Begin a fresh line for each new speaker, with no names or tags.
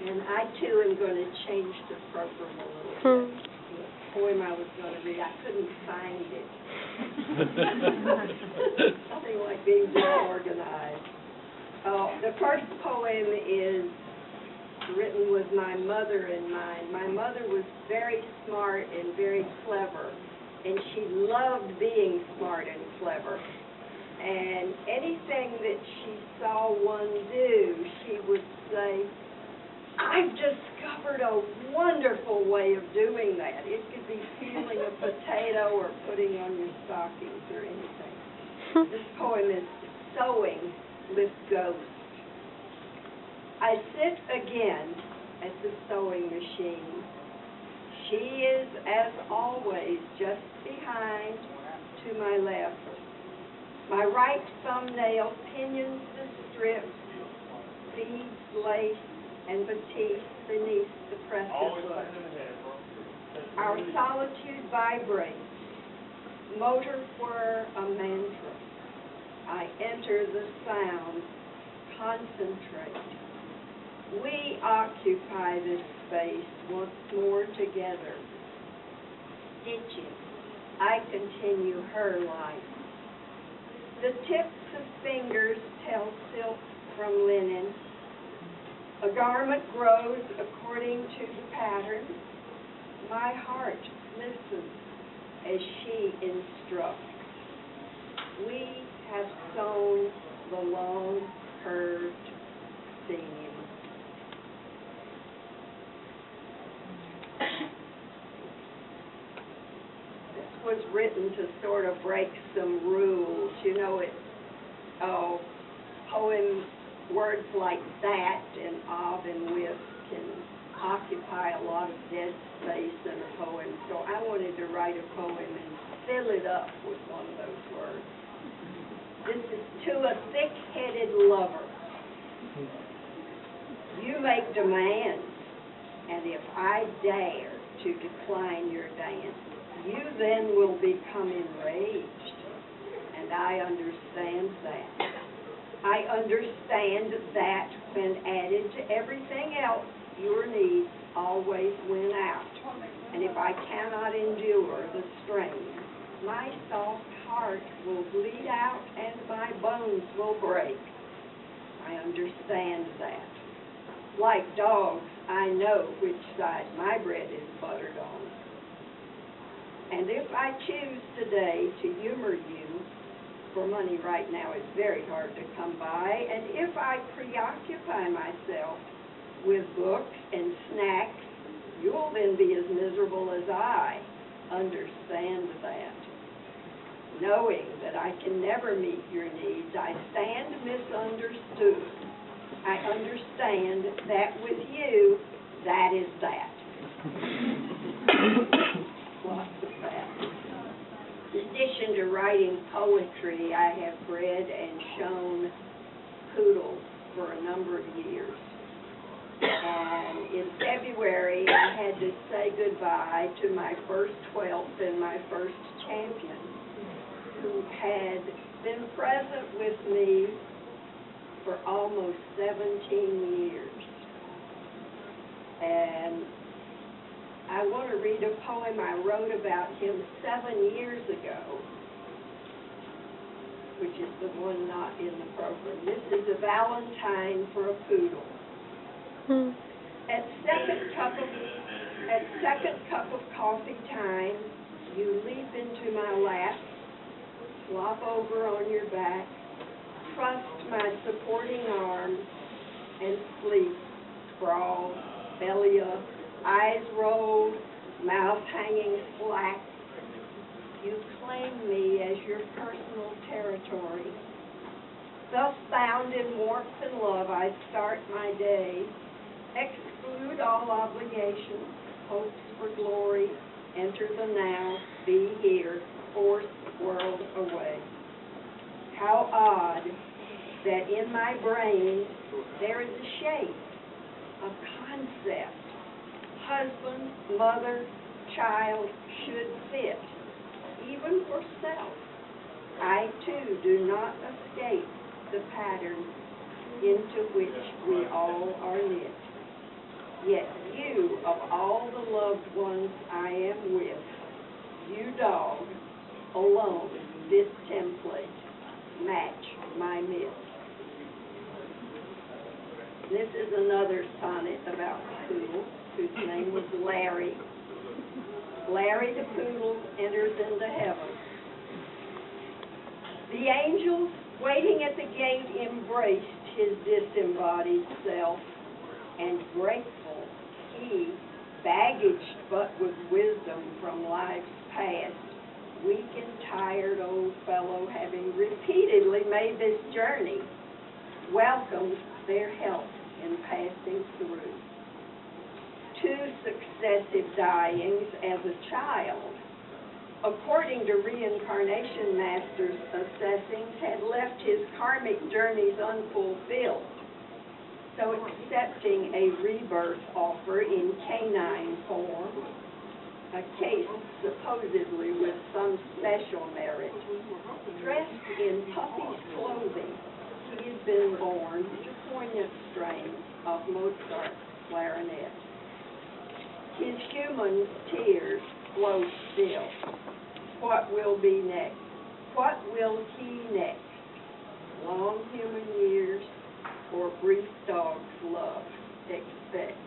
And I, too, am going to change the program a little bit. The poem I was going to read, I couldn't find it. Nothing like being disorganized. The first poem is written with my mother in mind. My mother was very smart and very clever, and she loved being smart and clever. And anything that she saw one do, she would say, "I've discovered a wonderful way of doing that." It could be peeling a potato or putting on your stockings or anything. This poem is Sewing with Ghosts. I sit again at the sewing machine. She is, as always, just behind to my left. My right thumbnail pinions the strips, beads, lace, and batiste beneath the precious look. Our solitude vibrates, motor whir a mantra. I enter the sound, concentrate. We occupy this space once more together. Stitching, I continue her life. The tips of fingers tell silk from linen. A garment grows according to the pattern. My heart listens as she instructs. We have sewn the long, curved seam. This was written to sort of break some rules. You know, poem words like that and of and with can occupy a lot of dead space in a poem. So I wanted to write a poem and fill it up with one of those words. This is to a thick-headed lover. You make demands, and if I dare to decline your dance, you then will become enraged, and I understand that. I understand that when added to everything else, your needs always win out. And if I cannot endure the strain, my soft heart will bleed out and my bones will break. I understand that. Like dogs, I know which side my bread is buttered on. And if I choose today to humor you, for money right now is very hard to come by, and if I preoccupy myself with books and snacks, you'll then be as miserable as I. Understand that. Knowing that I can never meet your needs, I stand misunderstood. I understand that with you, that is that. Lots of that. In addition to writing poetry, I have bred and shown poodles for a number of years. And in February, I had to say goodbye to my first whelp and my first champion, who had been present with me for almost 17 years. And I want to read a poem I wrote about him 7 years ago, which is the one not in the program. This is a Valentine for a poodle. At second cup of coffee time, you leap into my lap, flop over on your back, trust my supporting arms, and sleep, sprawled, belly up, eyes rolled, mouth hanging slack. You claim me as your personal territory. Thus bound in warmth and love, I start my day. Exclude all obligations, hopes for glory, enter the now, be here, force world away. How odd that in my brain there is a shape, a concept. Husband, mother, child should fit, even for self. I too do not escape the pattern into which we all are knit. Yet you, of all the loved ones I am with, you dog, alone, this template, match my myth. This is another sonnet about the poodle, whose name was Larry. Larry the poodle enters into heaven. The angels waiting at the gate embraced his disembodied self, and grateful he, baggaged but with wisdom from life's past, weak and tired old fellow having repeatedly made this journey, welcomed their help in passing through. 2 successive dyings as a child, according to reincarnation masters' assessings, had left his karmic journeys unfulfilled. So accepting a rebirth offer in canine form, a case supposedly with some special merit, dressed in puppy's clothing, he has been born to poignant strains of Mozart's clarinet. His human tears flow still. What will be next? What will he next? Long human years or brief dog's love expect?